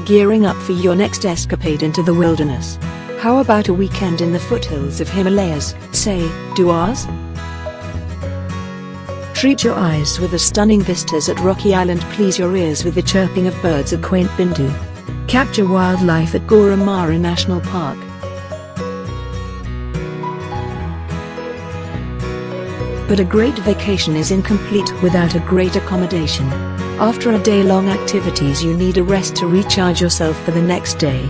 gearing up for your next escapade into the wilderness? How about a weekend in the foothills of Himalayas, say, Dooars? Treat your eyes with the stunning vistas at Rocky Island, please your ears with the chirping of birds at quaint Bindu. Capture wildlife at Gorumara National Park. But a great vacation is incomplete without a great accommodation. After a day-long activities, you need a rest to recharge yourself for the next day.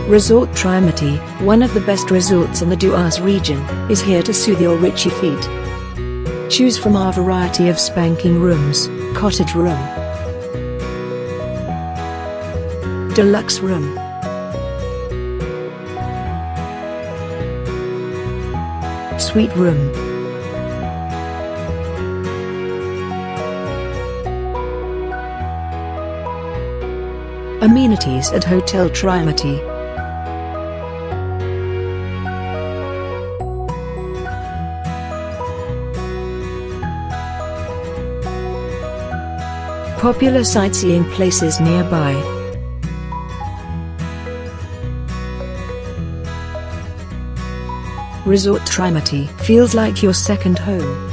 Resort Trimurti, one of the best resorts in the Dooars region, is here to soothe your itchy feet. Choose from our variety of spanking rooms: Cottage Room, Deluxe Room, Suite Room, amenities at Hotel Trimurti. Popular sightseeing places nearby. Resort Trimurti feels like your second home.